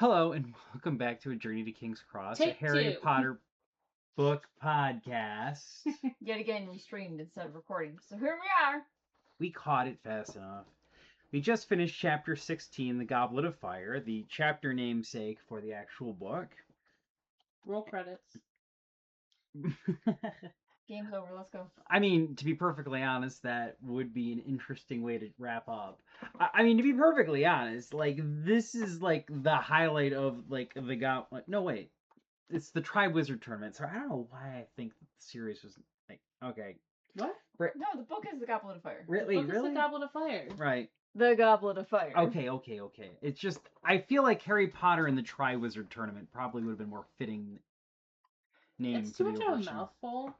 Hello and welcome back to A Journey to King's Cross, Take a Harry two. Potter book podcast. Yet again, we streamed instead of recording. So here we are. We caught it fast enough. We just finished chapter 16, The Goblet of Fire, the chapter namesake for the actual book. Roll credits. Game's over. Let's go. I mean, to be perfectly honest, that would be an interesting way to wrap up. I mean, to be perfectly honest, like, this is, like, the highlight of, like, the Goblet... No, wait. It's the Tri-Wizard Tournament, so I don't know why I think the series was, like, okay. What? No, the book is The Goblet of Fire. Really? Look, it's the Goblet of Fire. Right. The Goblet of Fire. Okay. It's just, I feel like Harry Potter and the Tri-Wizard Tournament probably would have been more fitting name. It's too for much the of a original. mouthful.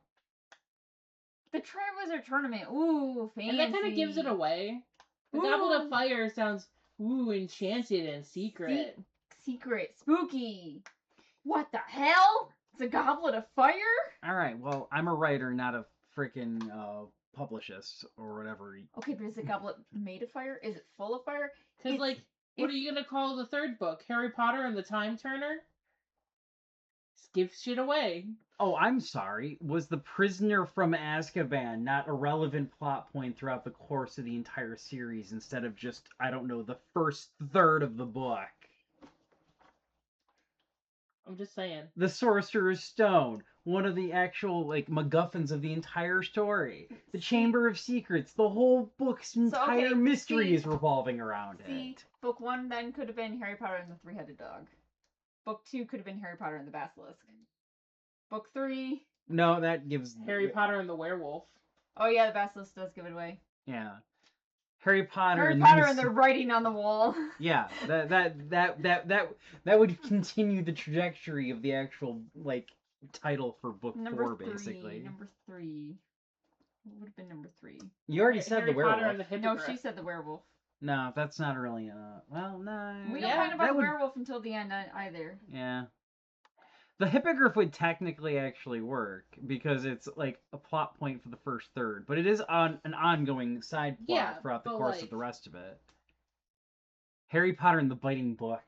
The Tri-Wizard Tournament. Ooh, fancy. And that kind of gives it away. The Goblet of Fire sounds, enchanted and secret. Secret. Spooky. What the hell? It's a Goblet of Fire? Alright, well, I'm a writer, not a freaking publicist or whatever. Okay, but is the goblet made of fire? Is it full of fire? Because, what are you going to call the third book? Harry Potter and the Time Turner? Just give shit away. Oh, I'm sorry. Was the prisoner from Azkaban not a relevant plot point throughout the course of the entire series instead of just, I don't know, the first third of the book? I'm just saying. The Sorcerer's Stone, one of the actual, like, MacGuffins of the entire story. The Chamber of Secrets, the whole book's entire mystery is revolving around it. Book 1 then could have been Harry Potter and the Three-Headed Dog. Book 2 could have been Harry Potter and the Basilisk. Book 3... No, that gives... Harry Potter and the Werewolf. Oh yeah, the Basilisk does give it away. Yeah. Harry Potter and the writing on the wall. Yeah, that would continue the trajectory of the actual, like, title for book 4, basically. Number 3. What would have been number 3? You already said the werewolf. Potter and the No, Hippogriff. she said the werewolf. No, that's not really well, no. We don't find about the werewolf until the end either. Yeah. The Hippogriff would technically actually work because it's like a plot point for the first third, but it is an ongoing side plot throughout the course of the rest of it. Harry Potter and the Biting Book.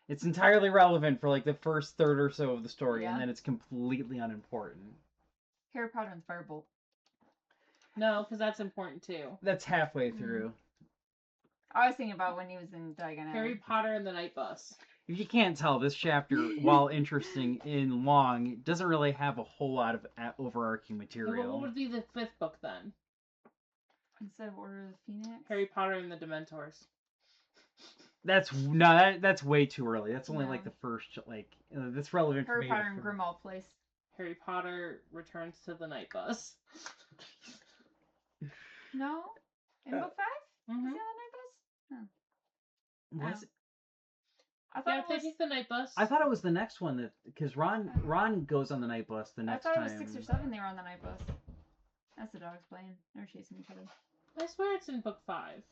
It's entirely relevant for like the first third or so of the story, and then it's completely unimportant. Harry Potter and the Firebolt. No, because that's important too. That's halfway through. I was thinking about when he was in Diagon Alley. Harry Potter and the Night Bus. If you can't tell, this chapter, while interesting and long, doesn't really have a whole lot of overarching material. Well, what would be the 5th book then? Instead of Order of the Phoenix? Harry Potter and the Dementors. That's way too early. That's only like the first, like, that's relevant for me. Harry Potter and Grimmauld Place. Harry Potter returns to the Night Bus. No? In book 5? Mm-hmm. Is he on the Night Bus? No. Was it? I thought it was the Night Bus. I thought it was the next one that because Ron goes on the Night Bus the next time. I thought it was 6 or 7 they were on the Night Bus. That's the dogs playing. They're chasing each other. I swear it's in book 5.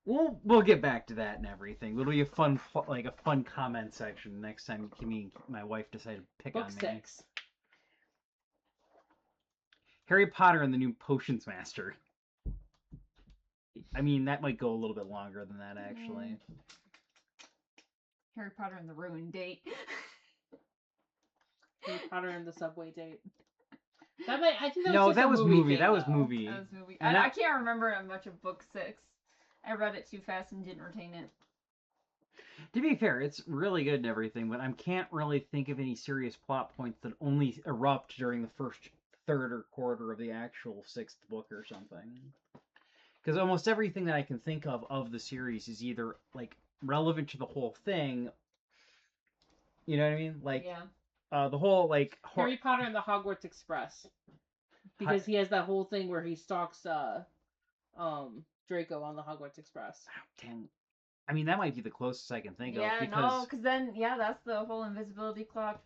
We'll get back to that and everything. It'll be a fun comment section next time me and my wife decide to pick book on me. Book 6. Harry Potter and the New Potions Master. I mean, that might go a little bit longer than that, actually. Harry Potter and the Ruined Date. Harry Potter and the Subway Date. I think that was no, that was movie. That was movie. I can't remember much of book 6. I read it too fast and didn't retain it. To be fair, it's really good and everything, but I can't really think of any serious plot points that only erupt during the first third or quarter of the actual 6th book or something. Because almost everything that I can think of the series is either, like, relevant to the whole thing. You know what I mean? Like, the whole, like... Harry Potter and the Hogwarts Express. Because he has that whole thing where he stalks, Draco on the Hogwarts Express. Oh, dang. I mean, that might be the closest I can think of. Because then, that's the whole invisibility cloak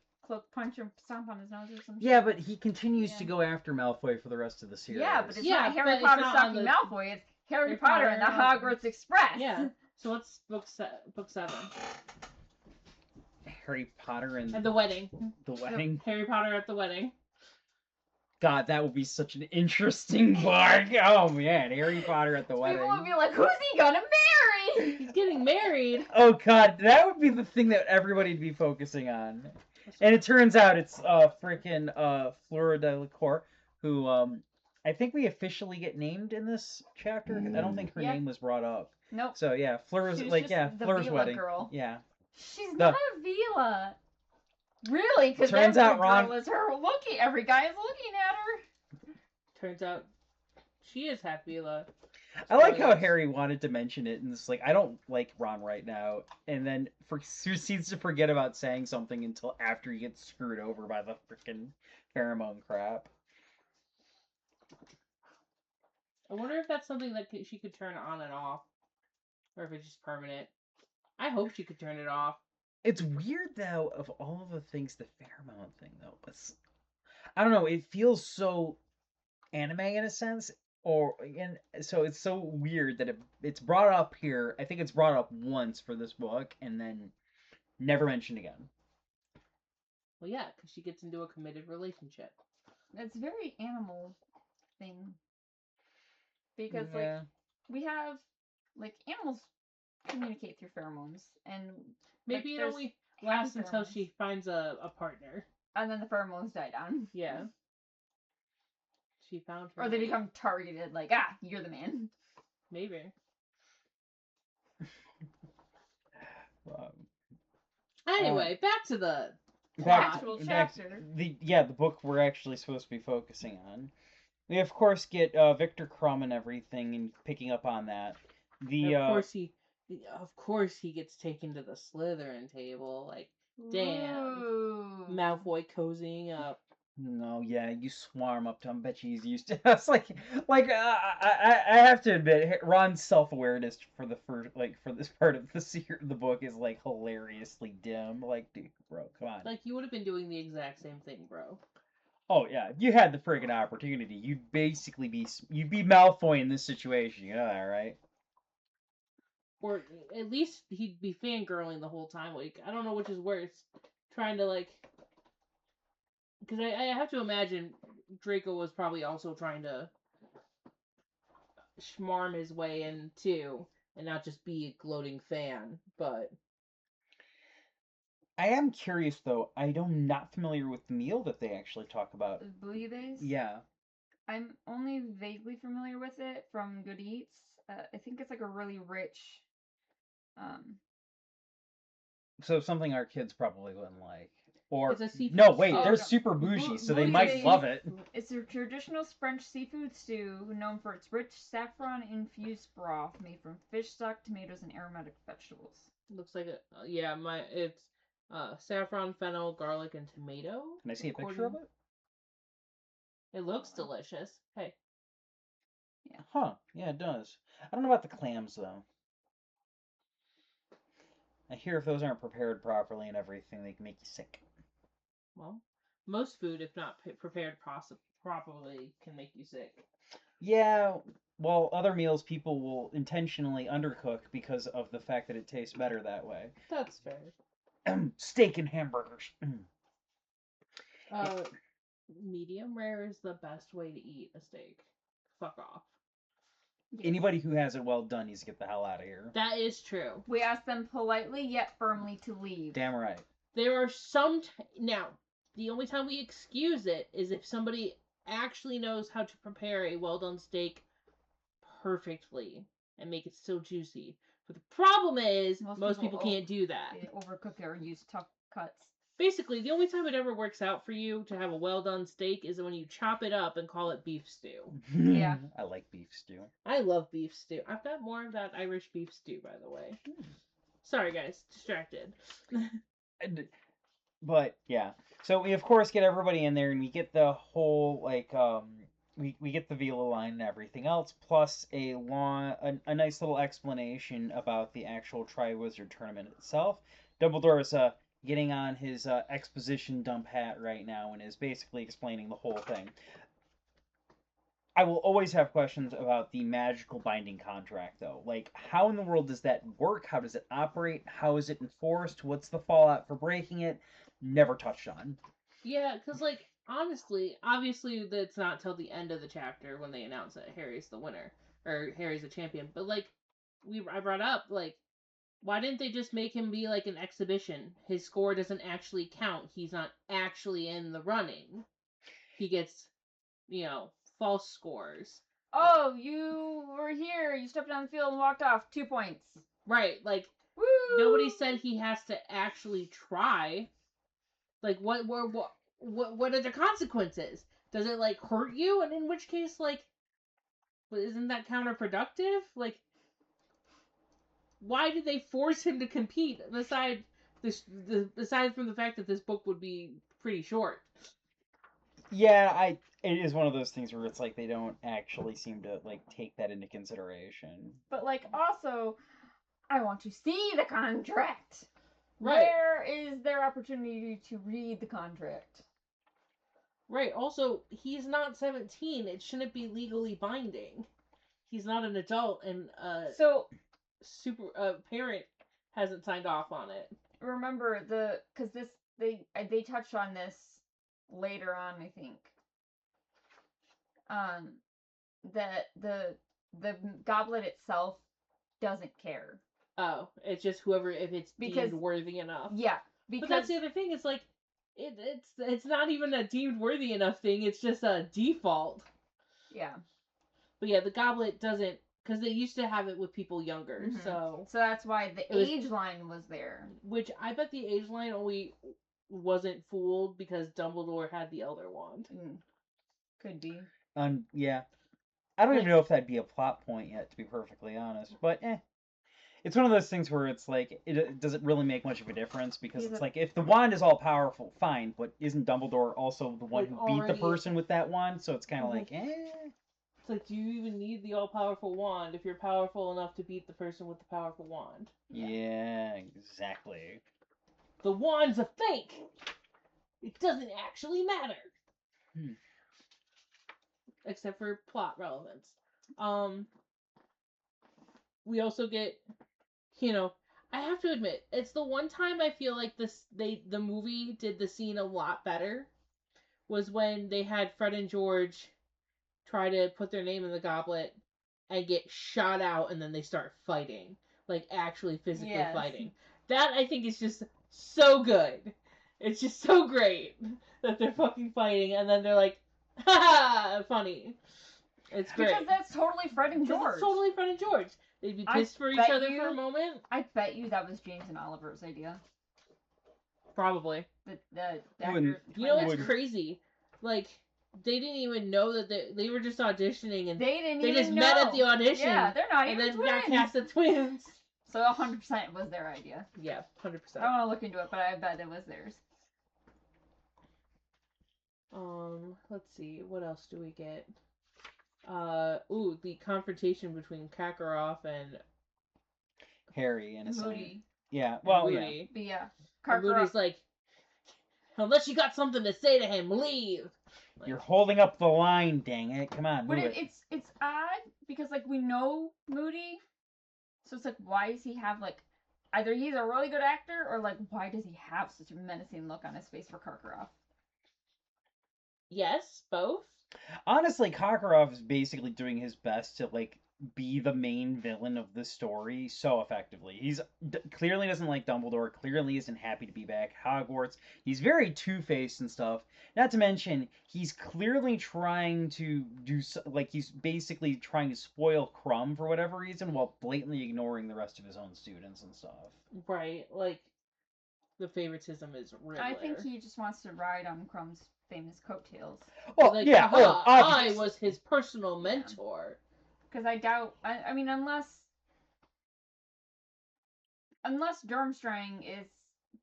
punch and stomp on his nose or something. Yeah, but he continues to go after Malfoy for the rest of the series. Yeah, but it's not Harry Potter stalking Malfoy, it's Harry Potter and the Hogwarts Express. Yeah. So what's book 7? Harry Potter and the wedding. The wedding? Harry Potter at the wedding. God, that would be such an interesting book. Oh man, Harry Potter at the wedding. People would be like, who's he gonna marry? He's getting married. Oh god, that would be the thing that everybody'd be focusing on. And it turns out it's freaking Flora Delacour, who I think we officially get named in this chapter. I don't think her Yeah. name was brought up. Nope. So yeah, Fleur's She was like just yeah, the Fleur's Vila wedding. girl. Yeah. She's The- not a Vila. Really? Because Turns every out Ron- girl is her looking. Every guy is looking at her. Turns out she is half Vila. I like how Spoilers. Harry wanted to mention it, and it's like I don't like Ron right now, and then proceeds to forget about saying something until after he gets screwed over by the freaking pheromone crap. I wonder if that's something that she could turn on and off, or if it's just permanent. I hope she could turn it off. It's weird though. Of all of the things, the pheromone thing though, I don't know. It feels so anime in a sense, and so it's so weird that it's brought up here. I think it's brought up once for this book, and then never mentioned again. Well, yeah, because she gets into a committed relationship. It's very animal thing. Because Yeah. like we have like animals communicate through pheromones, and Maybe it there's only happy lasts until pheromones. she finds a partner. and then the pheromones die down, Yeah. She found her. or they mate. become targeted. Like you're the man. Maybe. Anyway, back to the Actual chapter. The book we're actually supposed to be focusing on. We of course get Victor Crumb and everything, and picking up on that. And of course he gets taken to the Slytherin table. Like, damn. Ooh. Malfoy cozying up. No, yeah, you swarm up to him. Bet you he's used to. It's like I have to admit, Ron's self-awareness for for this part of the book is like hilariously dim. Like, dude, bro, come on. Like, you would have been doing the exact same thing, bro. Oh yeah, if you had the friggin' opportunity, you'd be Malfoy in this situation. You know that, right? Or at least he'd be fangirling the whole time. Like, I don't know which is worse. Trying to, like... Because I have to imagine Draco was probably also trying to schmarm his way in, too. And not just be a gloating fan. But... I am curious though. I'm not familiar with the meal that they actually talk about. Bouillabaisse? Yeah. I'm only vaguely familiar with it from Good Eats. I think it's like a really rich. So something our kids probably wouldn't like. Or It's a seafood no, wait, stew. they're no. super bougie, so they Bouillabaisse. might love it. It's a traditional French seafood stew known for its rich saffron-infused broth made from fish stock, tomatoes, and aromatic vegetables. Looks like it. Yeah, it's saffron, fennel, garlic, and tomato. Can I see a picture of it? It looks delicious. Hey, Huh? Yeah, it does. I don't know about the clams though. I hear if those aren't prepared properly and everything, they can make you sick. well, most food, if not prepared properly, can make you sick. Yeah, well, other meals people will intentionally undercook because of the fact that it tastes better that way. That's fair. Steak and hamburgers. Medium rare is the best way to eat a steak. Fuck off. Anybody who has it well done needs to get the hell out of here. That is true. We ask them politely yet firmly to leave. Damn right. There are some... Now, the only time we excuse it is if somebody actually knows how to prepare a well-done steak perfectly and make it so juicy. But the problem is, most people can't do that. They overcook it or use tough cuts. Basically, the only time it ever works out for you to have a well-done steak is when you chop it up and call it beef stew. Yeah. I like beef stew. I love beef stew. I've got more of that Irish beef stew, by the way. Sorry, guys. Distracted. But yeah, so we of course get everybody in there, and we get the whole like we get the Vila line and everything else, plus a nice little explanation about the actual Triwizard Tournament itself. Dumbledore is getting on his exposition dump hat right now and is basically explaining the whole thing. I will always have questions about the magical binding contract, though. Like, how in the world does that work? How does it operate? How is it enforced? What's the fallout for breaking it? Never touched on. Yeah, because, like, honestly, obviously, it's not till the end of the chapter when they announce that Harry's the winner, or Harry's the champion, but, like, I brought up, like, why didn't they just make him be like an exhibition? His score doesn't actually count. He's not actually in the running. He gets, false scores. Oh, you were here. You stepped on the field and walked off. 2 points. Right, like, Woo! nobody said he has to actually try. Like, what are the consequences? Does it, like, hurt you? And in which case, like, isn't that counterproductive? Like, why did they force him to compete? Aside from the fact that this book would be pretty short. Yeah, it is one of those things where it's like they don't actually seem to like take that into consideration. But like, also, I want to see the contract. Right. Where is their opportunity to read the contract? Right. Also, he's not 17. It shouldn't be legally binding. He's not an adult, and So parent hasn't signed off on it. remember because they touched on this later on, I think. That the goblet itself doesn't care. Oh, it's just whoever, if it's deemed worthy enough. Yeah, because but that's the other thing. It's like it's not even a deemed worthy enough thing. It's just a default. Yeah. But yeah, the goblet doesn't, because they used to have it with people younger. Mm-hmm. So that's why the age line was there. Which I bet the age line only wasn't fooled because Dumbledore had the Elder Wand. Could be. Yeah. I don't even know if that'd be a plot point yet, to be perfectly honest. But it's one of those things where it's like, it doesn't really make much of a difference, because it's like, if the wand is all powerful, fine, but isn't Dumbledore also the one who beat the person with that wand? So it's kind of like, It's like, do you even need the all-powerful wand if you're powerful enough to beat the person with the powerful wand? Yeah, exactly. The wand's a fake! It doesn't actually matter! Except for plot relevance. We also get, I have to admit, it's the one time I feel like the movie did the scene a lot better, was when they had Fred and George try to put their name in the goblet and get shot out, and then they start fighting. Like, actually physically fighting. That, I think, is just so good. It's just so great that they're fucking fighting, and then they're like, ha, funny. It's great. Because that's totally Fred and George. It's totally Fred and George. They'd be pissed for each other for a moment. I bet you that was James and Oliver's idea. Probably. The actor. You know what's crazy? Like, they didn't even know that they were just auditioning, and they just met at the audition. Yeah, they're not even twins. twins. And then got cast as twins. So 100% was their idea. Yeah, 100%. I don't want to look into it, but I bet it was theirs. Let's see. What else do we get? The confrontation between Kakarot and Harry and Moody. Yeah, well, Moody. But yeah, Moody's like, unless you got something to say to him, leave. Like, you're holding up the line, dang it! Come on, but move it. It's odd because like we know Moody, so it's like, why does he have like, either he's a really good actor, or like, why does he have such a menacing look on his face for Karkaroff? Yes, both. Honestly, Kakarov is basically doing his best to like be the main villain of the story so effectively. He's clearly doesn't like Dumbledore, clearly isn't happy to be back at Hogwarts. He's very two-faced and stuff. Not to mention, he's clearly trying to do he's basically trying to spoil Crumb for whatever reason, while blatantly ignoring the rest of his own students and stuff. Right, like the favoritism is real. I think he just wants to ride on Crumb's famous coattails. Well, like, yeah, I was his personal mentor. Because I doubt, I mean, unless Durmstrang is...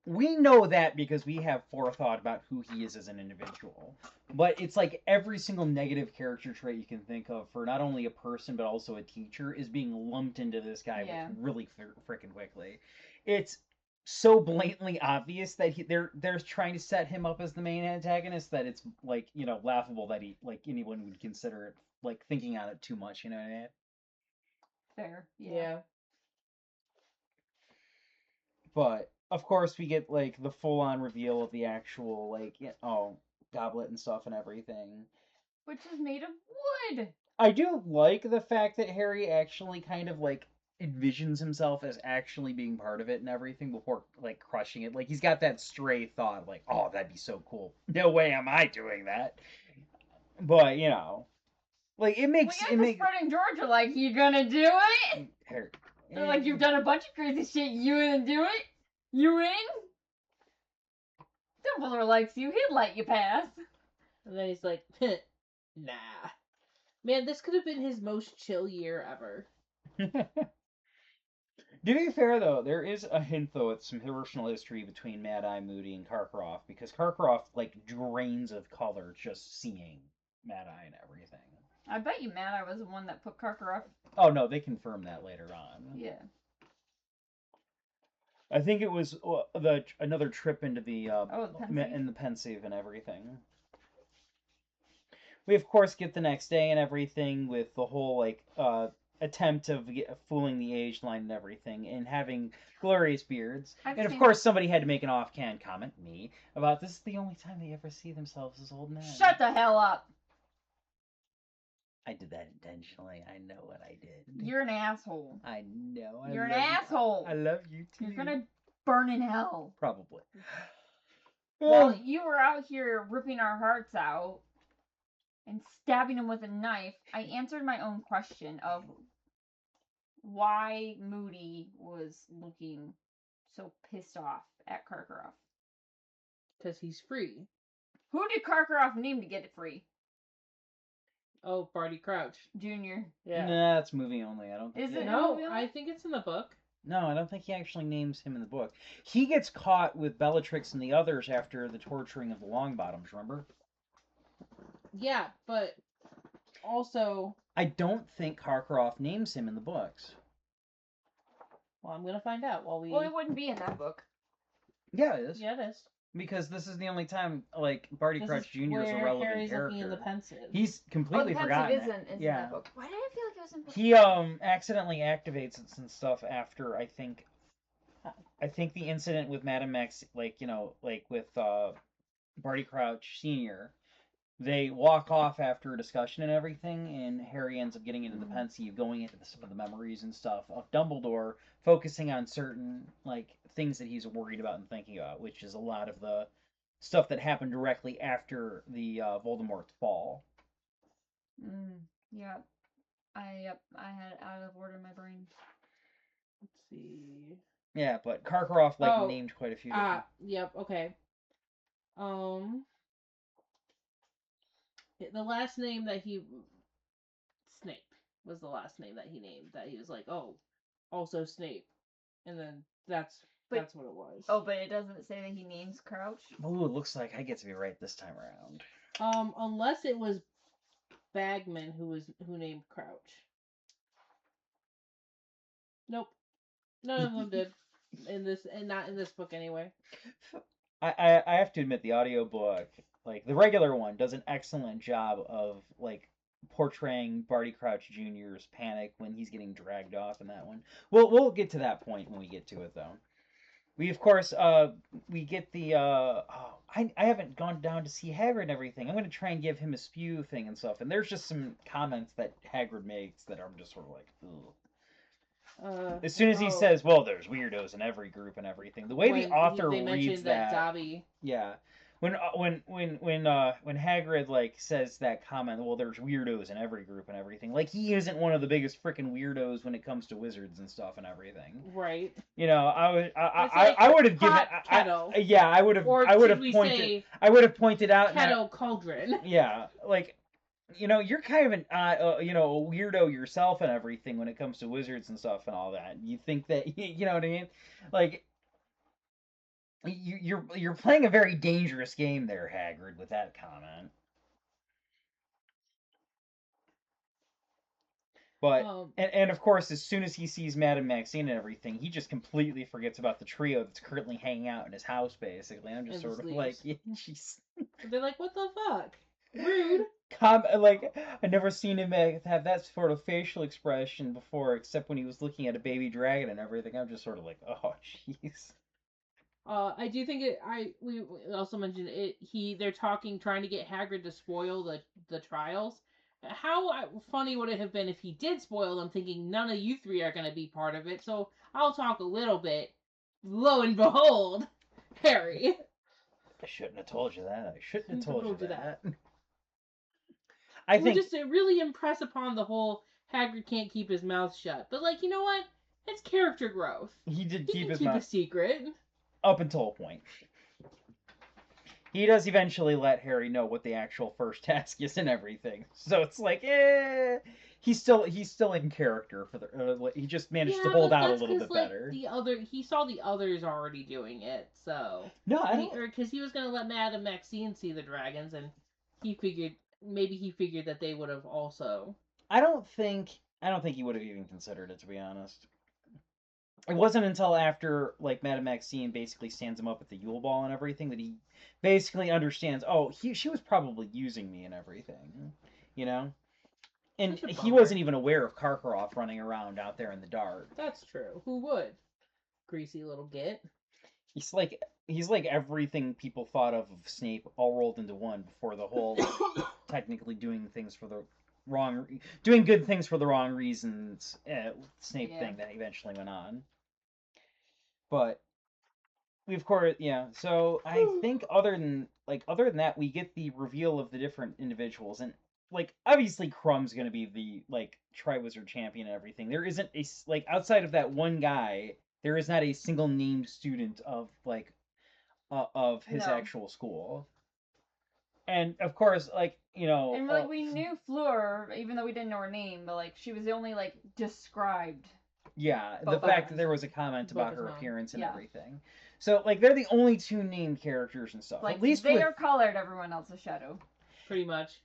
We know that because we have forethought about who he is as an individual. But it's like every single negative character trait you can think of for not only a person but also a teacher is being lumped into this guy with really freaking quickly. It's so blatantly obvious that they're trying to set him up as the main antagonist that it's like, laughable that anyone would consider it like thinking on it too much, you know what I mean? Fair. Yeah. But of course we get like the full-on reveal of the actual goblet and stuff and everything, which is made of wood. I do like the fact that Harry actually kind of like envisions himself as actually being part of it and everything before like crushing it. Like he's got that stray thought, like, oh, that'd be so cool. No way am I doing that. But you know, like it makes Well, yeah, Fred and George are like, you gonna do it? They're like, you've done a bunch of crazy shit. You gonna do it? You in? Dumbledore likes you. He'd let you pass. And then he's like, nah. Man, this could have been his most chill year ever. To be fair, though, there is a hint, though, at some personal history between Mad Eye Moody and Karkaroff, because Karkaroff, like, drains of color just seeing Mad Eye and everything. I bet you Mad Eye was the one that put Karkaroff. Oh, no, they confirmed that later on. Yeah. I think it was another trip into the, the Pensieve? in the Pensieve and everything. We, of course, get the next day and everything with the whole, like, attempt of fooling the age line and everything, and having glorious beards. And of course, somebody had to make an offhand comment, me, about this is the only time they ever see themselves as old men. Shut the hell up! I did that intentionally. I know what I did. You're an asshole. I know. You're an asshole. I love you too. You're gonna burn in hell. Probably. Well, you were out here ripping our hearts out and stabbing them with a knife. I answered my own question of why Moody was looking so pissed off at Karkaroff. Because he's free. Who did Karkaroff name to get it free? Oh, Barty Crouch. Junior. Yeah. Nah, that's movie only. I don't think Is it? No, Really? I think it's in the book. No, I don't think he actually names him in the book. He gets caught with Bellatrix and the others after the torturing of the Longbottoms, remember? Yeah, but also... I don't think Karkaroff names him in the books. Well, I'm going to find out while we... Well, it wouldn't be in that book. Yeah, it is. Yeah, it is. Because this is the only time, like, Barty This Crouch is Jr. is a where relevant Harry's character. looking in the Pensieve. He's completely the forgotten. Pensieve isn't Yeah. in that book. Why did I feel like it was in book? He accidentally activates it and stuff after I think the incident with Madame X, like, you know, like with Barty Crouch Sr. They walk off after a discussion and everything, and Harry ends up getting into the Pensieve, going into some of the memories and stuff of Dumbledore, focusing on certain like things that he's worried about and thinking about, which is a lot of the stuff that happened directly after the Voldemort's fall. Yeah. I had it out of order in my brain. Let's see. Yeah, but Karkaroff named quite a few. Yep. Okay. The last name that Snape was the last name that he named. That he was like, oh, also Snape, and then that's what it was. Oh, but it doesn't say that he names Crouch. Oh, it looks like I get to be right this time around. Unless it was Bagman who named Crouch. Nope, none of them did. Not in this book anyway. I have to admit the audiobook, like the regular one, does an excellent job of like portraying Barty Crouch Jr.'s panic when he's getting dragged off in that one. We'll get to that point when we get to it though. We of course we get the I haven't gone down to see Hagrid and everything. I'm gonna try and give him a spew thing and stuff, and there's just some comments that Hagrid makes that I'm just sort of like, ugh. As soon as he says, "Well, there's weirdos in every group and everything," the way the author reads that, Dobby. yeah, when Hagrid like says that comment, "Well, there's weirdos in every group and everything," like he isn't one of the biggest freaking weirdos when it comes to wizards and stuff and everything. Right. You know, I would have given kettle. I would have pointed out kettle cauldron. Yeah, like. You know, you're kind of an, a weirdo yourself and everything when it comes to wizards and stuff and all that. You think that, you know what I mean? Like, you're playing a very dangerous game there, Hagrid, with that comment. But, and of course, as soon as he sees Madame Maxine and everything, he just completely forgets about the trio that's currently hanging out in his house, basically. I'm just sort of like, yeah, jeez. They're like, what the fuck? Rude. Like, I've never seen him have that sort of facial expression before, except when he was looking at a baby dragon and everything. I'm just sort of like, oh, jeez. I do think we also mentioned it. They're trying to get Hagrid to spoil the trials, How funny would it have been if he did spoil them, thinking none of you three are going to be part of it? So I'll talk a little bit. Lo and behold, Harry. I shouldn't have told you that. I shouldn't have told you that. I think just really impress upon the whole Hagrid can't keep his mouth shut. But like, you know what? It's character growth. He did keep his keep mouth a secret up until a point. He does eventually let Harry know what the actual first task is and everything. So it's like, he's still in character for the. He just managed to hold out a little bit better. He saw the others already doing it, so no, I don't. Because he was gonna let Mad and Maxine see the dragons, and he figured that they would have also. I don't think he would have even considered it, to be honest. It wasn't until after, like, Madame Maxine basically stands him up at the Yule Ball and everything that he basically understands, she was probably using me and everything, you know? And he wasn't even aware of Karkaroff running around out there in the dark. That's true. Who would? Greasy little git. He's like everything people thought of Snape all rolled into one before the whole technically doing good things for the wrong reasons Snape thing that eventually went on. But we of course so I think other than that we get the reveal of the different individuals, and like obviously Crumb's going to be the like Triwizard champion and everything. There isn't a like outside of that one guy, there is not a single named student of like of his actual school. And of course, like, and like we knew Fleur, even though we didn't know her name, but like she was the only like described. Yeah, the fact that there was a comment about her appearance and everything. So, like, they're the only two named characters and stuff. Like, at least they are colored, everyone else is shadow. Pretty much.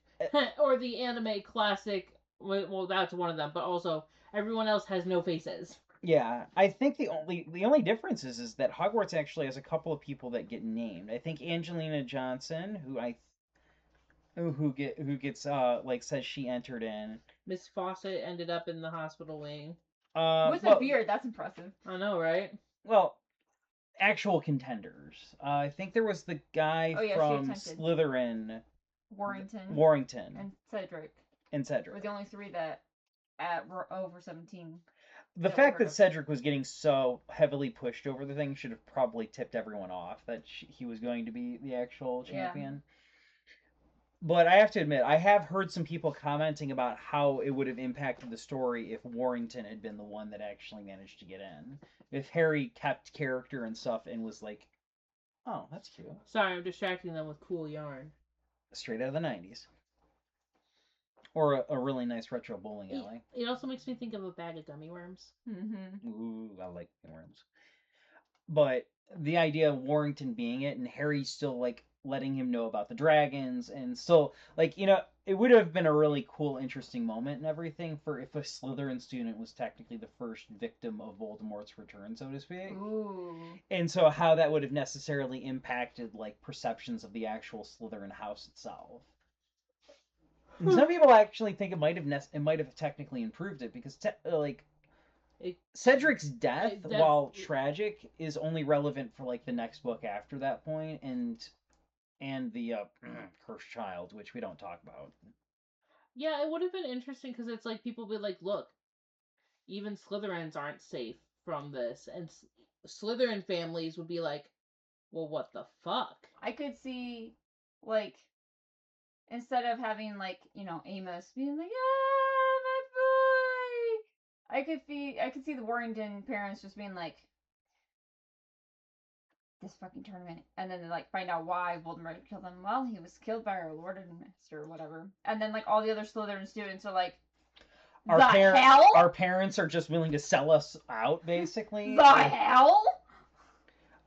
Or the anime classic, well, that's one of them, but also everyone else has no faces. Yeah, I think the only difference is that Hogwarts actually has a couple of people that get named. I think Angelina Johnson, who gets like says she entered in. Miss Fawcett ended up in the hospital wing. With a beard, that's impressive. I know, right? Well, actual contenders. I think there was the guy from Slytherin. Warrington. And Cedric. Were the only three that were over 17. The fact that Cedric was getting so heavily pushed over the thing should have probably tipped everyone off that he was going to be the actual champion. Yeah. But I have to admit, I have heard some people commenting about how it would have impacted the story if Warrington had been the one that actually managed to get in. If Harry kept character and stuff and was like, oh, that's cute. Sorry, I'm distracting them with cool yarn. Straight out of the 90s. Or a really nice retro bowling alley. It also makes me think of a bag of gummy worms. Mm-hmm. Ooh, I like gummy worms. But the idea of Warrington being it and Harry still, like, letting him know about the dragons and still, like, it would have been a really cool, interesting moment and everything for if a Slytherin student was technically the first victim of Voldemort's return, so to speak. Ooh. And so how that would have necessarily impacted, like, perceptions of the actual Slytherin house itself. And some people actually think it might have technically improved it because, Cedric's death, while tragic, is only relevant for, like, the next book after that point, and the Cursed Child, which we don't talk about. Yeah, it would have been interesting because it's like people would be like, look, even Slytherins aren't safe from this, and Slytherin families would be like, well, what the fuck? I could see, like, instead of having, like, Amos being like, my boy, I could see the Warrington parents just being like, this fucking tournament, and then they, like, find out why Voldemort killed him. Well, he was killed by our Lord and Master or whatever. And then, like, all the other Slytherin students are like, hell? Our parents are just willing to sell us out, basically. The hell?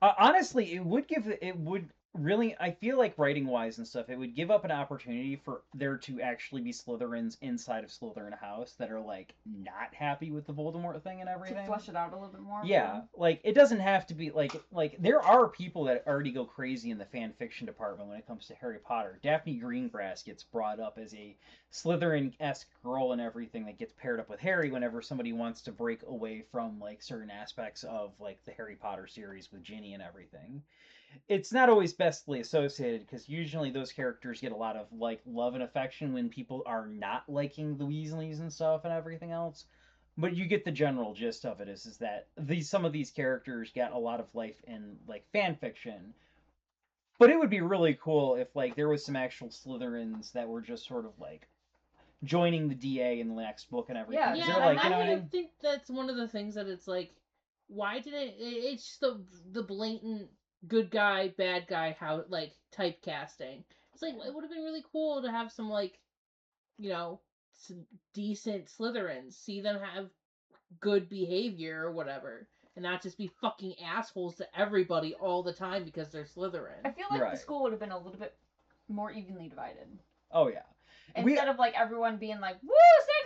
Honestly, it would really, I feel like writing-wise and stuff, it would give up an opportunity for there to actually be Slytherins inside of Slytherin House that are, like, not happy with the Voldemort thing and everything. To flesh it out a little bit more. Yeah, like, it doesn't have to be, like, there are people that already go crazy in the fan fiction department when it comes to Harry Potter. Daphne Greengrass gets brought up as a Slytherin-esque girl and everything that gets paired up with Harry whenever somebody wants to break away from, like, certain aspects of, like, the Harry Potter series with Ginny and everything. It's not always bestly associated because usually those characters get a lot of like love and affection when people are not liking the Weasleys and stuff and everything else. But you get the general gist of it is that some of these characters get a lot of life in like fan fiction. But it would be really cool if like there was some actual Slytherins that were just sort of like joining the DA in the next book and everything. Yeah, 'Cause Yeah, they're like, and you know I what I would mean? think that's one of the things that it's like, why did it's just the blatant good guy, bad guy, how like typecasting. It's like it would have been really cool to have some like, you know, some decent Slytherins, see them have good behavior or whatever, and not just be fucking assholes to everybody all the time because they're Slytherin. I feel like Right. the school would have been a little bit more evenly divided. Oh yeah. Instead of like everyone being like, "Woo,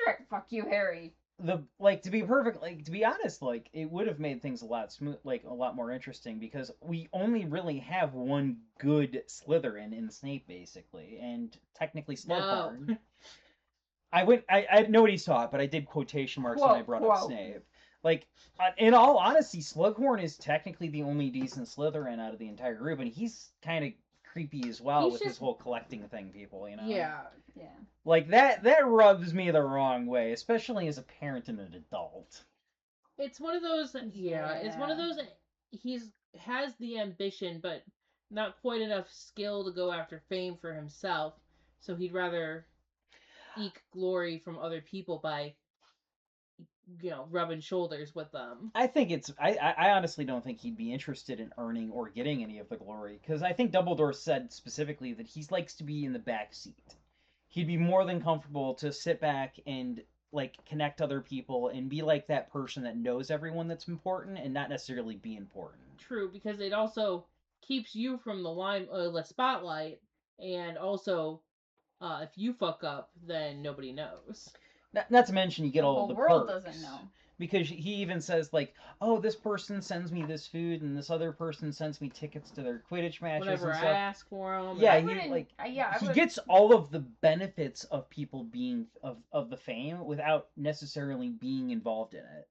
Cedric! Fuck you, Harry." To be perfect, like to be honest, like it would have made things a lot smooth, like a lot more interesting because we only really have one good Slytherin in Snape basically, and technically Slughorn. No. I know what he's taught, but I did quotation marks when I brought up Quote. Snape. Like, in all honesty, Slughorn is technically the only decent Slytherin out of the entire group, and he's kind of creepy as well He's with his just- whole collecting thing, people. You know? Yeah. Yeah. Like that rubs me the wrong way, especially as a parent and an adult. It's one of those. Yeah, it's one of Yeah. those. He's has the ambition, but not quite enough skill to go after fame for himself. So he'd rather eke glory from other people by, rubbing shoulders with them. I think I honestly don't think he'd be interested in earning or getting any of the glory, because I think Dumbledore said specifically that he likes to be in the back seat. He'd be more than comfortable to sit back and like connect other people and be like that person that knows everyone that's important and not necessarily be important. True, because it also keeps you from the spotlight, and also, if you fuck up, then nobody knows. Not to mention you get The all whole the world perks. doesn't know. Because he even says like, oh, this person sends me this food and this other person sends me tickets to their Quidditch matches Whenever and I stuff. ask for them. Yeah, I he wouldn't- like I he would- gets all of the benefits of people being of the fame without necessarily being involved in it.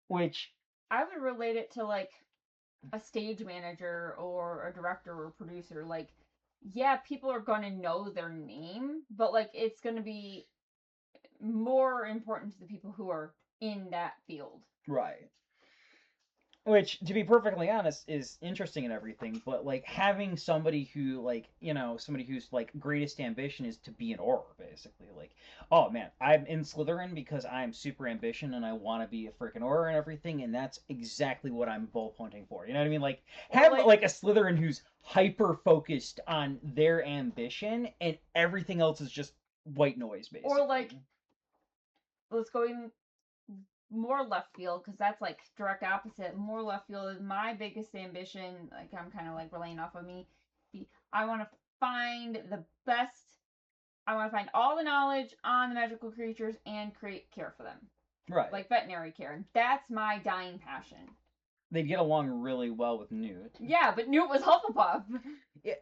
Which I would relate it to like a stage manager or a director or producer. Like, yeah, people are gonna know their name, but like it's gonna be more important to the people who are in that field. right. Which, to be perfectly honest, is interesting and everything, but like having somebody who like, somebody whose like greatest ambition is to be an Auror, basically. Like, oh man, I'm in Slytherin because I'm super ambition and I want to be a freaking Auror and everything, and that's exactly what I'm bull hunting for. You know what I mean? Like, Or, have like- like a Slytherin who's hyper focused on their ambition and everything else is just white noise, basically. Or like, let's go even more left field, because that's like direct opposite. More left field is my biggest ambition. Like, I'm kind of like relaying off of me. I want to find the best. I want to find all the knowledge on the magical creatures and create care for them, right. like veterinary care. That's my dying passion. They get along really well with Newt. Yeah, but Newt was Hufflepuff. Yeah,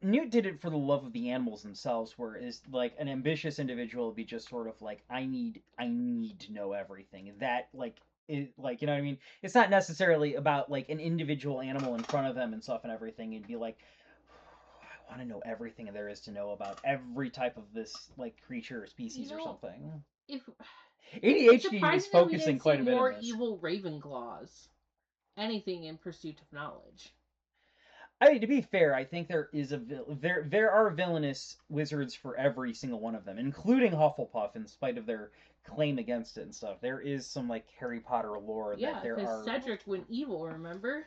Newt did it for the love of the animals themselves, whereas like an ambitious individual would be just sort of like, I need to know everything. That like is like, you know what I mean? It's not necessarily about like an individual animal in front of them and stuff and everything. It'd be like, I want to know everything there is to know about every type of this like creature or species or something. If ADHD is surprising that we focusing didn't quite see a bit more on this. evil Ravenclaws. Anything in pursuit of knowledge. I mean, to be fair, I think there is there are villainous wizards for every single one of them, including Hufflepuff, in spite of their claim against it and stuff. There is some like Harry Potter lore Yeah, that there because are. Cedric went evil, remember?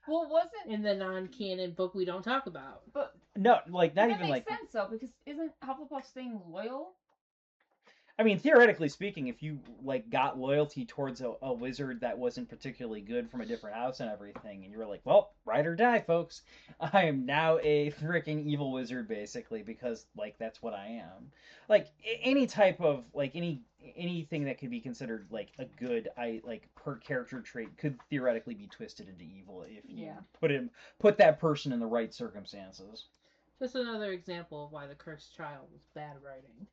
Well, wasn't In the non-canon book we don't talk about. but No, like not that even makes like. sense though, because isn't Hufflepuff staying loyal? I mean, theoretically speaking, if you like got loyalty towards a wizard that wasn't particularly good from a different house and everything, and you were like, well, ride or die, folks. I am now a freaking evil wizard, basically, because like that's what I am. Like any type of like anything that could be considered like a good per character trait could theoretically be twisted into evil if you Yeah. put that person in the right circumstances. Just another example of why The Cursed Child was bad writing.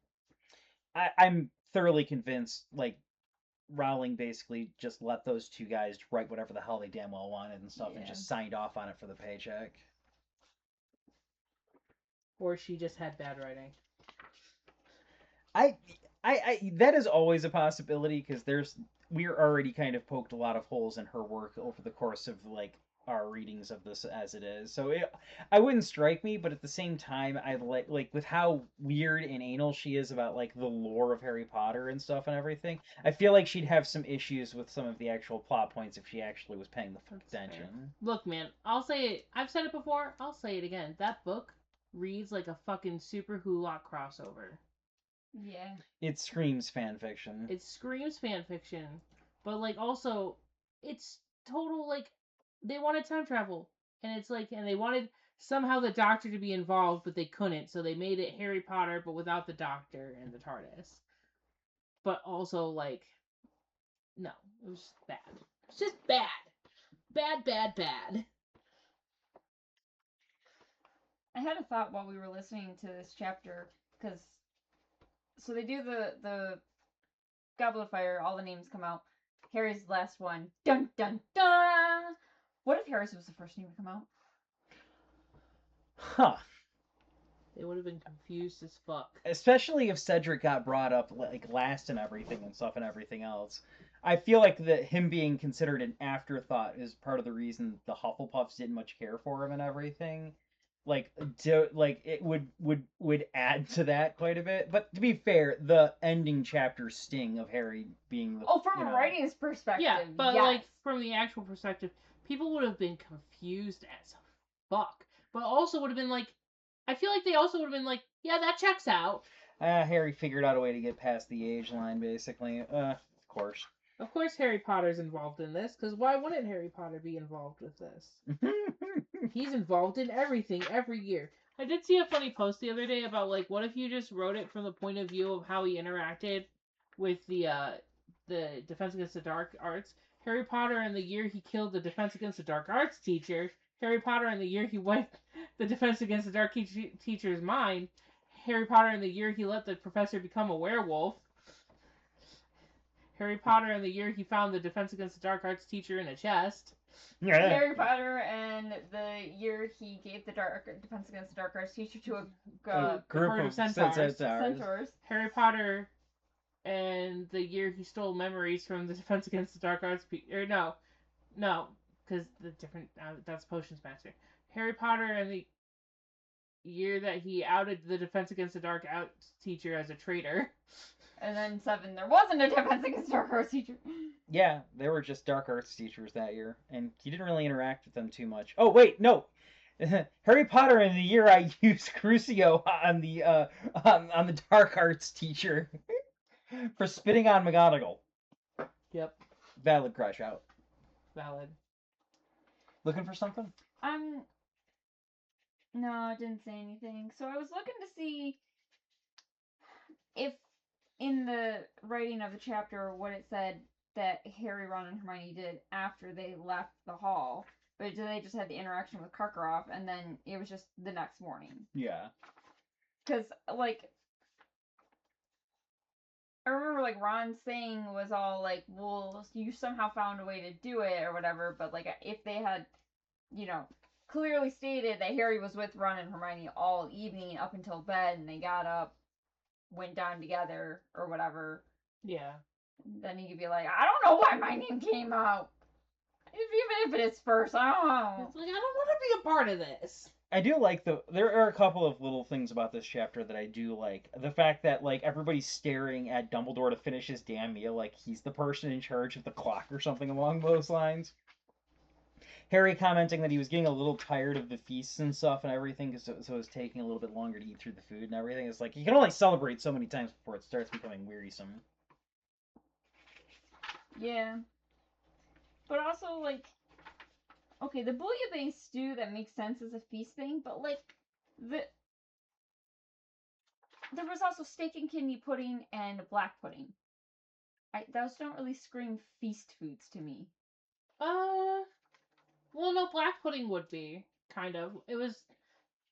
I'm thoroughly convinced, like, Rowling basically just let those two guys write whatever the hell they damn well wanted and stuff and Yeah. just signed off on it for the paycheck. Or she just had bad writing. I that is always a possibility because we're already kind of poked a lot of holes in her work over the course of like our readings of this as it is. So I wouldn't strike me, but at the same time, I like with how weird and anal she is about like the lore of Harry Potter and stuff and everything. I feel like she'd have some issues with some of the actual plot points if she actually was paying the full attention. Look, man, I'll say it. I've said it before. I'll say it again. That book reads like a fucking Super Hulock crossover. Yeah. It screams fan fiction. It screams fan fiction, but like also, it's total like they wanted time travel, and it's like and they wanted somehow the Doctor to be involved, but they couldn't, so they made it Harry Potter, but without the Doctor and the TARDIS. But also like, no, it was just bad. It's just bad, bad. I had a thought while we were listening to this chapter, because so they do the Goblet of Fire, all the names come out. Harry's the last one. Dun dun dun! What if Harry's was the first name to come out? Huh. They would have been confused as fuck. Especially if Cedric got brought up like last and everything and stuff and everything else. I feel like that him being considered an afterthought is part of the reason the Hufflepuffs didn't much care for him and everything. Like, it would add to that quite a bit. But to be fair, the ending chapter sting of Harry being the from a writing's perspective, yeah, but yes. like from the actual perspective, people would have been confused as fuck. But also would have been like, I feel like they also would have been like, yeah, that checks out. Harry figured out a way to get past the age line, basically. Of course. Of course, Harry Potter's involved in this, because why wouldn't Harry Potter be involved with this? He's involved in everything every year. I did see a funny post the other day about like, what if you just wrote it from the point of view of how he interacted with the Defense Against the Dark Arts. Harry Potter in the year he killed the Defense Against the Dark Arts teacher. Harry Potter in the year he wiped the Defense Against the Dark teacher's mind. Harry Potter in the year he let the professor become a werewolf. Harry Potter in the year he found the Defense Against the Dark Arts teacher in a chest. Harry Potter and the year he gave the Defense Against the Dark Arts teacher to a group of centaurs. Harry Potter and the year he stole memories from the Defense Against the Dark Arts no, because the different that's Potions Master. Harry Potter and the year that he outed the Defense Against the Dark Arts teacher as a traitor. And then 7, there wasn't a Defense Against Dark Arts teacher. Yeah, they were just dark arts teachers that year, and he didn't really interact with them too much. Oh wait, no, Harry Potter in the year I used Crucio on the dark arts teacher for spitting on McGonagall. Yep. Valid crush out. Valid. Looking for something? No, I didn't say anything. So I was looking to see if in the writing of the chapter what it said that Harry, Ron, and Hermione did after they left the hall. But they just had the interaction with Karkaroff, and then it was just the next morning. Yeah. Because, like, I remember, like, Ron saying was all, like, well, you somehow found a way to do it, or whatever, but, like, if they had, clearly stated that Harry was with Ron and Hermione all evening up until bed, and they got up, went down together, or whatever. Yeah. Then he could be like, I don't know why my name came out. Even if it is first, I don't know. It's like, I don't want to be a part of this. I do like there are a couple of little things about this chapter that I do like. The fact that, like, everybody's staring at Dumbledore to finish his damn meal like he's the person in charge of the clock or something along those lines. Harry commenting that he was getting a little tired of the feasts and stuff and everything, so it was taking a little bit longer to eat through the food and everything. It's like, you can only celebrate so many times before it starts becoming wearisome. Yeah. But also, like, okay, the bouillabaisse stew, that makes sense as a feast thing, but, like, there was also steak and kidney pudding and black pudding. Those don't really scream feast foods to me. Well, no, black pudding would be, kind of. It was,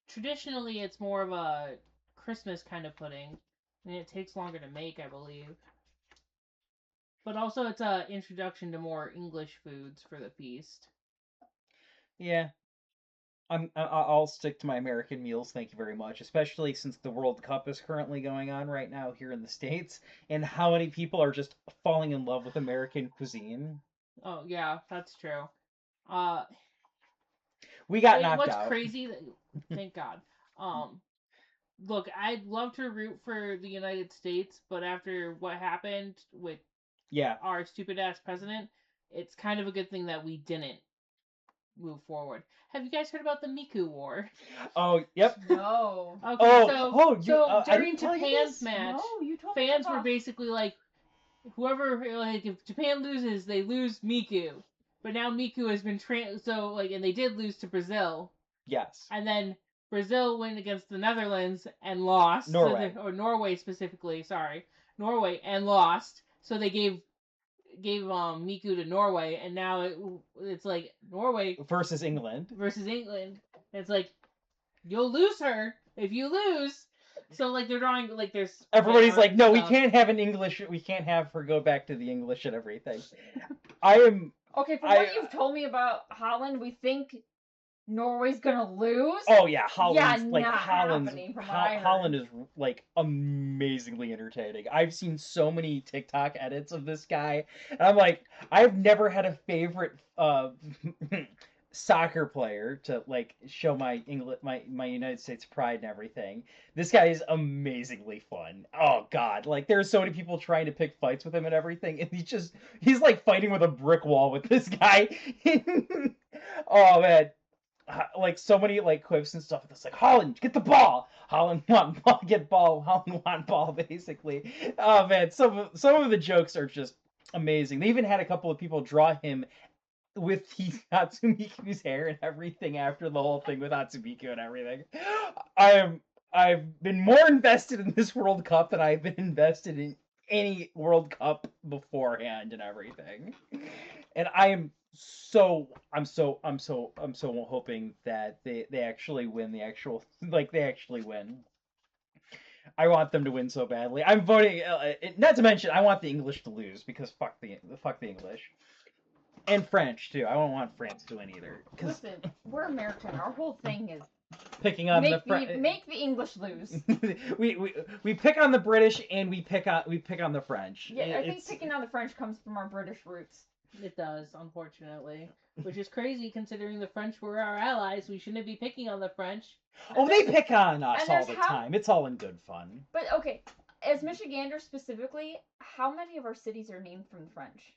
traditionally, it's more of a Christmas kind of pudding, and it takes longer to make, I believe. But also, it's an introduction to more English foods for the feast. Yeah. I'll stick to my American meals, thank you very much. Especially since the World Cup is currently going on right now here in the States, and how many people are just falling in love with American cuisine. Oh yeah, that's true. Uh, We got wait, knocked what's out. crazy? Thank God. Um, look, I'd love to root for the United States, but after what happened with Yeah. our stupid ass president, it's kind of a good thing that we didn't move forward. Have you guys heard about the Miku War? Oh, yep. No. Okay, Oh, so I during didn't tell you Japan's this. match, No, you told me fans were about. basically like, whoever, like, if Japan loses, they lose Miku. But now Miku has been and they did lose to Brazil. Yes. And then Brazil went against the Netherlands and lost. Norway. Or Norway specifically, sorry. Norway and lost. So they gave Miku to Norway, and now it's like Norway Versus England. It's like, you'll lose her if you lose. So like they're drawing like there's Everybody's like, no, we stuff. can't have we can't have her go back to the English and everything. I am. Okay, from what you've told me about Holland, we think Norway's gonna lose. Oh yeah, Holland's like not Holland's happening from what I heard. Holland is like amazingly entertaining. I've seen so many TikTok edits of this guy, and I'm like, I've never had a favorite soccer player to like show my my United States pride and everything. This guy is amazingly fun. Oh god, like there's so many people trying to pick fights with him and everything, and he's like fighting with a brick wall with this guy. Oh man, like so many like quips and stuff. It's like, Holland, get the ball. Holland want ball, get ball. Holland want ball, basically. Oh man, some of the jokes are just amazing. They even had a couple of people draw him with Hatsumiku's hair and everything after the whole thing with Hatsumiku and everything. I've been more invested in this World Cup than I've been invested in any World Cup beforehand and everything. And I'm so hoping that they actually win the actual they actually win. I want them to win so badly. I'm voting. Not to mention, I want the English to lose because fuck the English. And French too. I don't want France to win either. Listen, we're American. Our whole thing is picking on make the English lose. we pick on the British and we pick on the French. Yeah, I think picking on the French comes from our British roots. It does, unfortunately, which is crazy considering the French were our allies. We shouldn't be picking on the French. Oh, they pick on us all the time. It's all in good fun. But okay, as Michiganders specifically, how many of our cities are named from the French?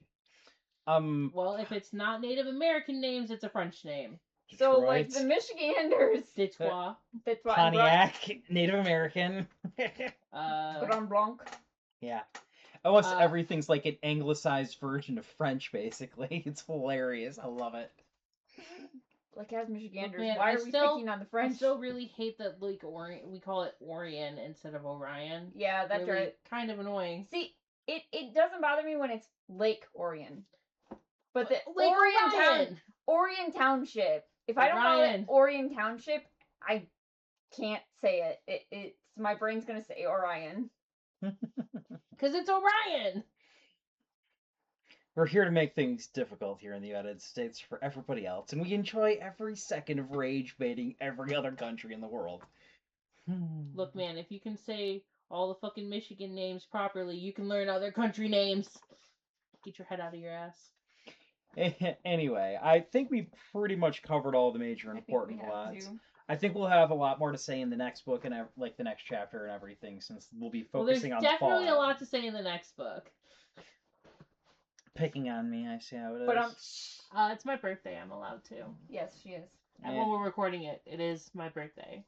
Well, if it's not Native American names, it's a French name. Detroit. So, like, the Michiganders. Detroit. Pontiac, Native American. Grand Blanc. Yeah. Almost everything's like an anglicized version of French, basically. It's hilarious. I love it. Like, as Michiganders, Man, why are we picking on the French? I still really hate that, like, we call it Orion instead of Orion. Yeah, that's really right. Kind of annoying. See, it doesn't bother me when it's Lake Orion. But the Lake Orion Township. If I don't call it Orion Township, I can't say it. It's my brain's gonna say Orion. Because it's Orion. We're here to make things difficult here in the United States for everybody else, and we enjoy every second of rage baiting every other country in the world. Look, man, if you can say all the fucking Michigan names properly, you can learn other country names. Get your head out of your ass. Anyway, I think we pretty much covered all the major important plots. I think we'll have a lot more to say in the next book and like the next chapter and everything, since we'll be focusing on the fall. There's definitely a lot to say in the next book. Picking on me, I see how it is. But it's my birthday. I'm allowed to. Yes, she is. And when we're recording it, it is my birthday.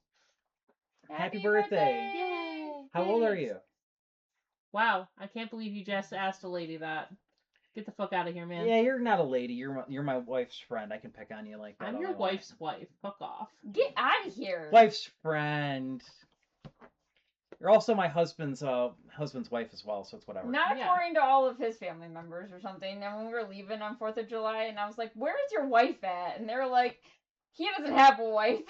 Happy birthday! Yay! How old are you? Wow, I can't believe you just asked a lady that. Get the fuck out of here, man. Yeah, you're not a lady. You're my wife's friend. I can pick on you like that. I'm your wife's wife. Fuck off. Get out of here. Wife's friend. You're also my husband's wife as well, so it's whatever. Not according to all of his family members or something. And when we were leaving on 4th of July, and I was like, "Where is your wife at?" And they were like, "He doesn't have a wife."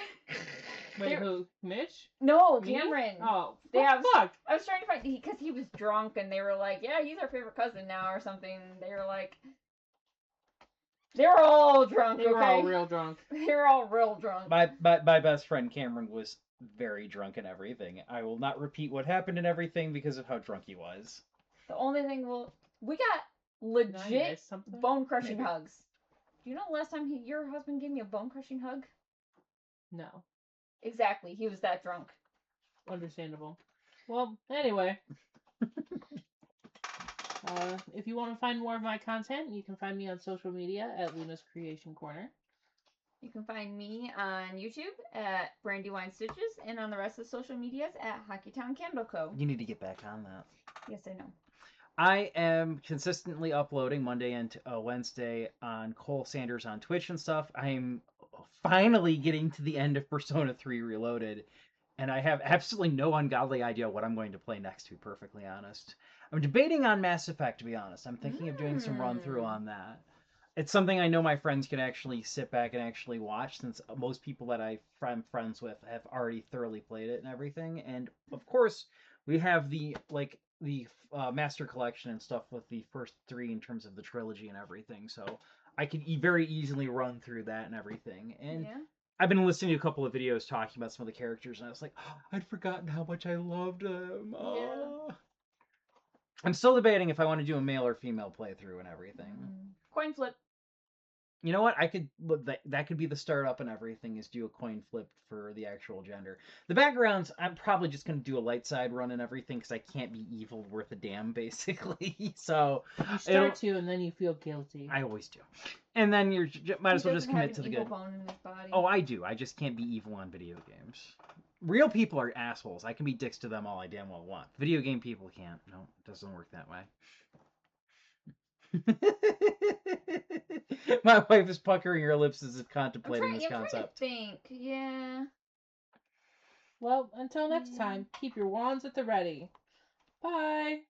Wait, who? Mitch? No, Me? Cameron. Oh, fuck. I was trying to find because he was drunk, and they were like, "Yeah, he's our favorite cousin now," or something. They were like, They were all drunk, They were okay? all real drunk. They were all real drunk. My best friend Cameron was very drunk and everything. I will not repeat what happened and everything because of how drunk he was. The only thing we got Did I legit miss something? bone crushing Maybe. hugs. Do you know the last time your husband gave me a bone crushing hug? No. Exactly. He was that drunk. Understandable. Well, anyway. If you want to find more of my content, you can find me on social media at Luna's Creation Corner. You can find me on YouTube at Brandywine Stitches and on the rest of the social medias at Hockeytown Candle Co. You need to get back on that. Yes, I know. I am consistently uploading Monday and Wednesday on Cole Sanders on Twitch and stuff. I'm finally getting to the end of Persona 3 Reloaded, and I have absolutely no ungodly idea what I'm going to play next, to be perfectly honest. I'm debating on Mass Effect, to be honest. I'm thinking of doing some run-through on that. It's something I know my friends can actually sit back and actually watch, since most people that I'm friends with have already thoroughly played it and everything. And, of course, we have the Master Collection and stuff with the first 3 in terms of the trilogy and everything, so I could very easily run through that and everything. And Yeah. I've been listening to a couple of videos talking about some of the characters, and I was like, oh, I'd forgotten how much I loved them. Oh. I'm still debating if I want to do a male or female playthrough and everything. Coin flip. You know what? That could be the start up and everything, is do a coin flip for the actual gender. The backgrounds, I'm probably just going to do a light side run and everything, because I can't be evil worth a damn, basically. So You start to, and then you feel guilty. I always do. And then you might as well just commit to the evil good. Bone in his body. Oh, I do. I just can't be evil on video games. Real people are assholes. I can be dicks to them all I damn well want. Video game people can't. No, it doesn't work that way. My wife is puckering her lips as if contemplating this concept. I'm trying to think. Yeah. Well, until next time, keep your wands at the ready. Bye!